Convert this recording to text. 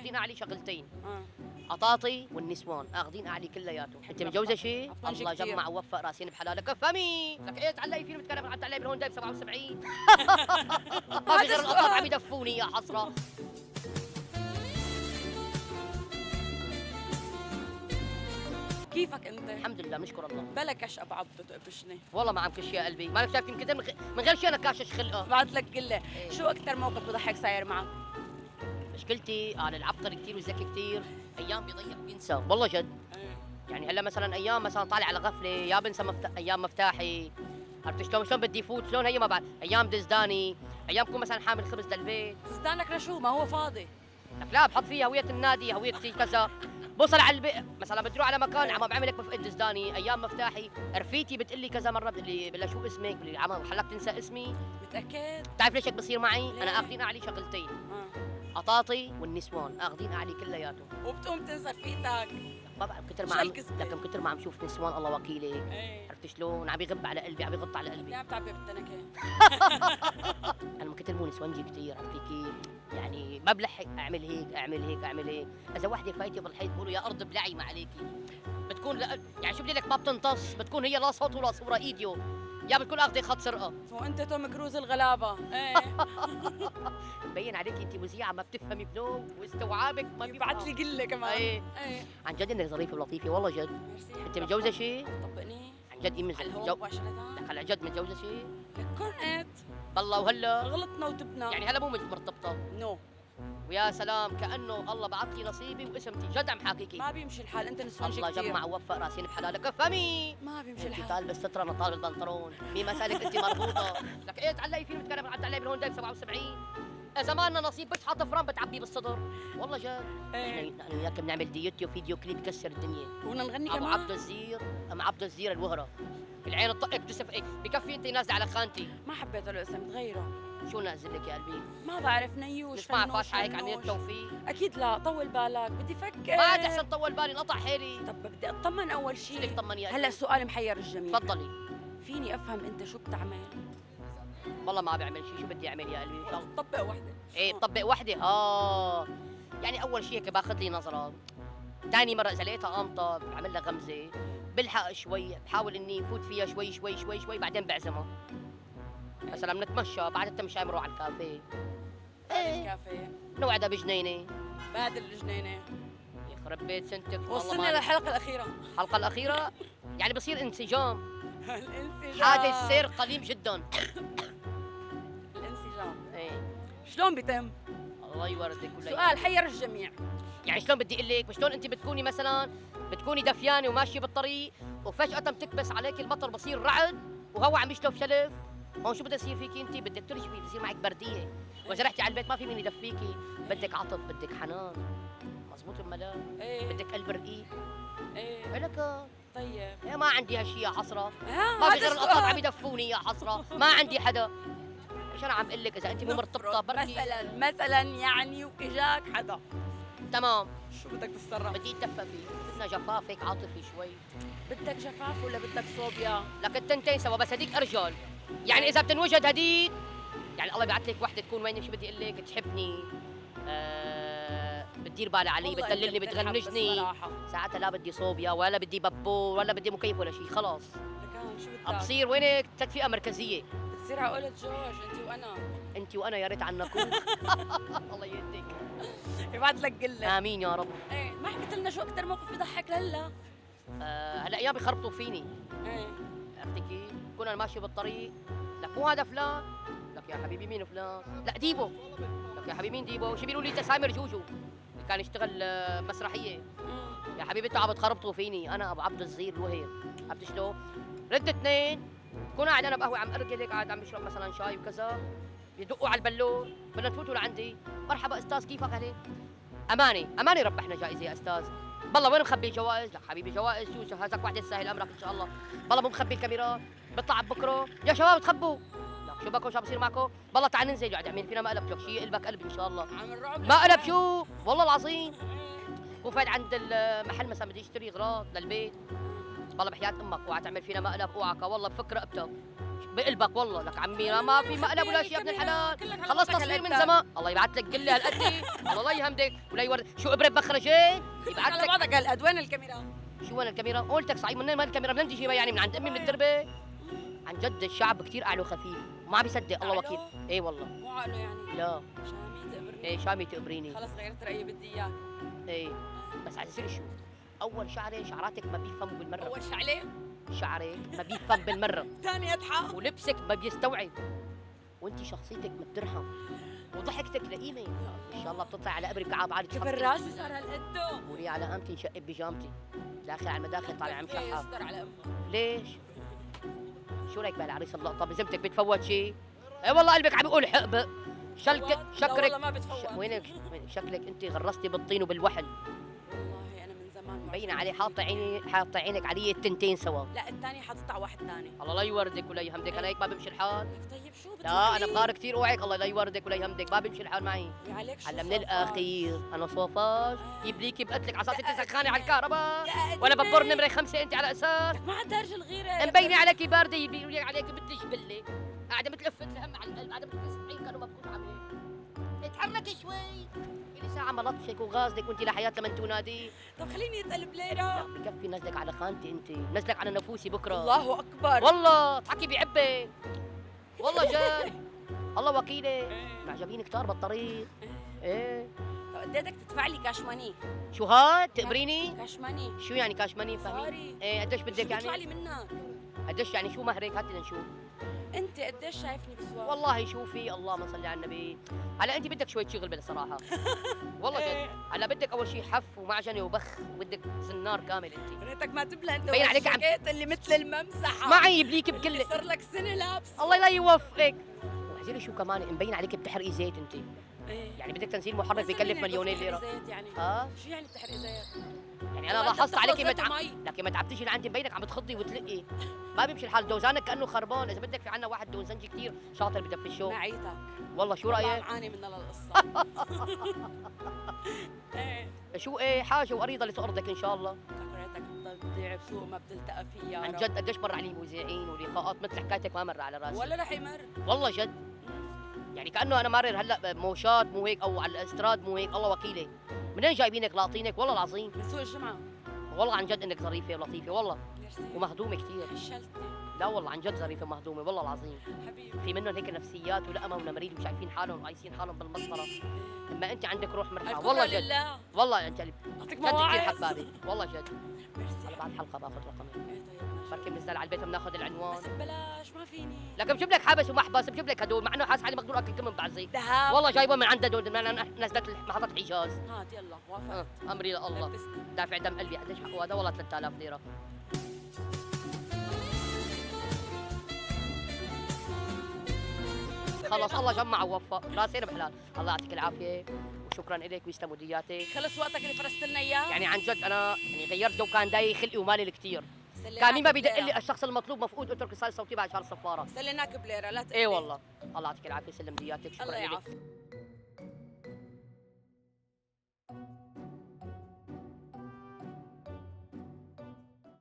اخذين اعلي شغلتين، قطاطي والنسوان اخذين اعلي كلياتهم. انت متجوزه شيء؟ الله جمع ووفق راسين بحلالك. افهمي لك ايه تعلقي فيني متكلم عم تعلقي بالهونداي ب 77. ما في غير القطاط عم يدفوني يا حسره. كيفك انت؟ الحمد لله بنشكر الله. بلا كش ابو عبده تقفشني. والله ما عم كش يا قلبي، ما شايف يمكن من غير شيء انا كاشش خلقه. بعت لك قله. شو اكثر موقف بضحك صاير معك؟ مشكلتي انا العبقري كثير وذكي كثير، ايام بيضيع بينسى والله جد. يعني هلا مثلا ايام مثلا طالع على غفله يا بنسى ايام مفتاحي، عرفت شلون بدي فوت شلون هي ما بعد، ايام دزداني، ايام بكون مثلا حامل خبز للبيت. دزدانك لشو؟ ما هو فاضي. لك لا بحط فيها هويه النادي هويتي كذا، بوصل على البيت مثلا بدي اروح على مكان عم بعمل هيك بفقد دزداني، ايام مفتاحي، رفيقتي بتقول لي كذا مره بتقول لي بلا شو اسمك؟ بتقول لي عم حلك تنسى اسمي؟ متاكد؟ بتعرف ليش هيك بصير معي؟ ليه؟ انا اخذين اعلي شغلتين، قطاطي والنسوان اخذين اعلي كلياتهم. وبتقوم تنسى رفيقتك. ما بعرف كثر ما عم لكن كثر ما عم شوف نسوان الله وكيلك. عرفت شلون؟ عم يغب على قلبي، عم يغط على قلبي. عم تعبي بالتنكه. انا من كثر مو نسوانجي كثير، عرفتي كيف؟ يعني ما بلحق اعمل هيك اعمل هيك اعمل هيك، اذا وحده فايته بالحيط بقولوا يا ارض بلعي ما عليكي. بتكون يعني شو بدي لك ما بتنتص، بتكون هي لا صوت ولا صوره ايديو، يا بتكون اخذه خط سرقه. وانت توم كروز الغلابه. مبين عليك انت مذيعه ما بتفهمي بنو واستوعابك ما بيبعت لي قله كمان. ايه عن جد انك ظريفه ولطيفه والله جد. انت متجوزه شيء؟ طبقني عن جد من لك على جد متجوزه شيء؟ كنت والله وهلا غلطنا وتبنا. يعني هلا مو مرتبطه؟ نو. ويا سلام كانه الله بعث لي نصيبي واسمتي جد عم حاكيكي. ما بيمشي الحال انت نسوان الله كتير. جمع ووفق راسين بحلالك. افهمي ما بيمشي الحال. انت طالبه الستره انا طالب البنطلون، مين ما سالك انت مربوطه. لك ايه تعلقي فيني متكلم عم تعلقي بالهونداي ب 77. زماننا نصيب بس حاطه فرن بتعبيه بالصدر والله جد. احنا وياك بنعمل ديوتي وفيديو كليب يكسر الدنيا. وبدنا نغني ابو كمان. عبد الزير ام عبد الزير الوهره، العين الطقك تسف ايه بكفي انت نازله على خانتي. ما حبيت له اسم تغيره. شو نازل لك يا قلبي؟ ما بعرف نيوش نسمع فاشحه هيك عمير توفيق. اكيد لا طول بالك بدي فكر. ما عاد احسن طول بالي انقطع حيلي. طب بدي اطمن اول شو شيء. بدك تطمني يا هلا سؤال محير الجميع. تفضلي. فيني افهم انت شو بتعمل؟ والله ما بعمل شيء، شو بدي اعمل يا قلبي؟ طبق وحده. ايه طبق وحده يعني اول شيء هيك باخذ لي نظره، ثاني مره اذا لقيتها قامطه بعمل لها غمزه، بلحق شوي بحاول اني فوت فيها شوي شوي شوي شوي بعدين بعزمها. مثلا بنتمشى بعد التمشى بنروح على الكافيه. الكافيه نوعدها بجنينه. بادل الجنينه. يخرب بيت سنتك. وصلنا للحلقه الاخيره. الحلقه الاخيره يعني بصير انسجام. الانسجام. هذا السير قديم جدا. الانسجام. ايه شلون بيتم؟ الله يوردك. سؤال حير الجميع. يعني شلون بدي اقول لك؟ شلون انت بتكوني مثلا بتكوني دفيانه وماشيه بالطريق وفجاه بتكبس عليك المطر بصير رعد وهوا عم يشلف شلف، هون شو بده يصير فيكي انت؟ بدك ترجفي، بصير معك برديه، واذا رحتي على البيت ما في مين يدفيكي، بدك عطف بدك حنان. مزبوط ولا ايه بدك قلب رقيق. ايه لك طيب. إيه ما عندي هالشيء يا حسره. ما ما في غير القطط عم يدفوني يا حسره، ما عندي حدا. ايش انا عم اقول لك؟ اذا انت مو مرتبطه بركي مثلا يعني واجاك حدا تمام شو بدك تتصرف؟ بدي اتدفى فيه، بدنا جفاف هيك عاطفي شوي. بدك جفاف ولا بدك صوبيا؟ لك التنتين سوا بس هديك ارجل. يعني اذا بتنوجد هديك يعني الله يبعث لك وحده تكون وين شو بدي اقول لك تحبني، بتدير بالها علي، بتدللني، بتغنجني، ساعتها لا بدي صوبيا ولا بدي بابور ولا بدي مكيف ولا شيء، خلاص شو بدك؟ بصير وينك تدفئه مركزيه. بتصير عقلة جورج انت وانا يا ريت عنا كوخ. الله يهديك. يبعث لك قله. امين يا رب. ايه ما حكيت لنا شو اكثر موقف بضحك لهلا؟ هلا ايام بيخربطوا فيني. ايه عرفتي كيف؟ كنا ماشي بالطريق، لك مو هذا فلان، لك يا حبيبي مين فلان؟ لا ديبو. لك يا حبيبي مين ديبو؟ شو بيقولوا لي تسامر جوجو اللي كان يشتغل مسرحيه. يا حبيبي انتوا عم بتخربطوا فيني، انا ابو عبد الزير الوهير. عرفت شلون؟ رد اثنين، كنا قاعد انا بقهوه عم ارجل هيك قاعد عم بشرب مثلا شاي وكذا، يدقوا على البلور، بدنا نفوتوا لعندي، مرحبا استاذ كيفك عليك؟ اماني ربحنا جائزه يا استاذ. بالله وين مخبي الجوائز؟ لك حبيبي جوائز شو هذاك وحده تسهل امرك ان شاء الله. بالله مو مخبي الكاميرات، بيطلع بكره يا شباب تخبوا. لك شو بكم شو بصير معكم؟ بالله تعال ننزل قاعد عاملين فينا مقلب، لك شيء قلبك قلب ان شاء الله. مقلب شو؟ والله العظيم. كون فايت عند المحل مثلا بدي اشتري اغراض للبيت، بالله بحياة امك اوعى تعمل فينا مقلب، اوعك والله بفك رقبتك. بقلبك والله لك عمي ما في مقلب ولا شيء يا ابن الحلال. كلك خلص علاقتك تصوير من هالقد. زمان. الله يبعث لك قله هالقد. الله يهمدك ولا يورد شو ابره بخرجين يبعث على لك. بعضك هالقد. وين الكاميرا؟ شو وين الكاميرا؟ قلتك صحيح من وين الكاميرا؟ من تجيبها يعني من عند امي من التربه؟ عن جد الشعب كثير قاعله خفيف ما بيصدق الله وكيل. اي والله مو عقله يعني. لا شامي تقبرني. ايه شامي تقبريني. خلص غيرت رأيي بدي اياك. ايه بس عزيزي شو اول شعراتك ما بيفهم بالمره. اول شعلة. شعرك ما بيفهم بالمره ثاني اضحك. ولبسك ما بيستوعب وانت شخصيتك ما بترحم وضحكتك لئيمه. ان شاء الله بتطلع على قبري بكعب عالي كبر راسي صار هالقد. ولي على قامتي نشقب بيجامتي داخل على المداخل طالع عم شحاف. يستر على امه. ليش؟ شو رايك بهالعريس اللقطه بذمتك بتفوت شيء؟ اي والله قلبك عم يقول حقبه. لا شكرك والله ما بتفوت. وينك شكلك انت غرستي بالطين وبالوحل. والله انا من زمان مبينه عليه حاطه عينك علي التنتين سوا. لا الثاني حاطط على واحد ثاني. الله لا يوردك ولا يهمدك انا هيك ما بمشي الحال. طيب شو بتقولي؟ لا انا بغار كثير اوعك الله لا يوردك ولا يهمدك ما بمشي الحال معي. يا عليك شو هلا من صفار. الاخير انا صوفاج يبليكي بقتلك على اساس انت سخانه على الكهرباء يا ولا قديمة. ببر نمره 5 انت على اساس لك ما عاد درج الغيره. مبينه عليكي بارده يبينوا لي عليك مثل جبله قاعده متلفت الهم على القلب قاعده متلفت كانوا مبكوت عليك. اتحركي شوي كل ساعه ملطشك وغازلك وانت لحياه لمن تنادي. طب خليني اتقلب لا ليره. بكفي نزلك على خانتي انت نزلك على نفوسي بكره. الله اكبر. والله تحكي بعبه والله جد الله وكيلي معجبين كتار بالطريق. ايه طب قد ايه بدك تدفع لي كاش ماني؟ شو هاد تقبريني؟ كاش ماني. شو يعني كاش ماني فاهمين؟ صاري. ايه قديش بدك بدك تدفع يعني؟ لي منك؟ قديش يعني شو مهرك؟ هات لنشوف. انت قديش شايفني بسوا؟ والله شوفي اللهم صل على النبي. هلا انت بدك شويه شغل بالصراحه. والله جد هلا بدك اول شيء حف ومعجنه وبخ وبدك زنار كامل انت. ريتك ما تبلى انت. مبين عليك عم- والجاكيت اللي مثل الممسحه. معي يبليك اللي بكل صار لك سنه لابس. الله لا يوفقك. وعزيزي شو كمان مبين عليك بتحرقي زيت انت. ايه. يعني بدك تنزيل محرك بس بكلف يعني مليونين بتحرقي ليره. زيت يعني. ها؟ شو يعني بتحرقي زيت؟ يعني انا والله أنت لاحظت عليكي بتاخذ زيت متعب ومي. لكن ما تعبتيش لعندي مبينك عم تخضي وتلقي. ما بيمشي الحال دوزانك كانه خربان. اذا بدك في عنا واحد دوزنجي كثير شاطر بدفي الشو. معيتها. والله شو والله رايك؟ بعاني من القصه. ايه. شو ايه حاجه وقريضه لتقرضك ان شاء الله. فكرتك بتضل تبيع بسوق ما بتلتقى فيه يا عن رب. جد قديش مر علي مذيعين ولقاءات مثل حكايتك ما مر على راسي. ولا رح يمر. والله جد يعني كانه انا مارر هلا موشات مو هيك او على الاستراد مو هيك الله وكيلي. منين جايبينك لاطينك والله العظيم. من سوق الجمعه. والله عن جد انك ظريفه ولطيفه والله ميرسي. ومهضومه كثير. فشلتني لا والله عن جد ظريفه ومهضومه والله العظيم. حبيبي. في منهم هيك نفسيات ولقمه ونمريد وشايفين حالهم وقايسين حالهم بالمسطره. اما انت عندك روح مرحله الكبرى والله جد. لله. والله انت جد اعطيك كثير مواعظ. حبابي والله جد. ميرسي. هلا بعد الحلقه باخذ رقمك. ايه طيب ماشي. بركي بنزل على البيت بناخذ العنوان. بس ببلاش ما فيني. لكن بجيب لك حبس ومحبس بجيب لك هدول مع انه حاسس حالي مقدور اكل كم بعزي. ذهب. والله جايبه من عند هدول نزلت محطه حجاز. هات يلا وافقت. امري لله لبسني. دافع دم قلبي قديش حقه هذا والله 3000 ليره. خلص الله جمع ووفق راسين بحلال. الله يعطيك العافيه وشكرا لك ويسلموا دياتك. خلص وقتك اللي فرست لنا اياه. يعني عن جد انا يعني غيرت جو كان داي خلقي ومالي الكثير. سليناك كان مين ما بيدق بليرة. لي الشخص المطلوب مفقود اترك رساله صوتيه بعد شهر الصفاره. سليناك بليره لا تقلي. ايه والله الله يعطيك العافيه سلم دياتك الله شكرا لك. يعافيك.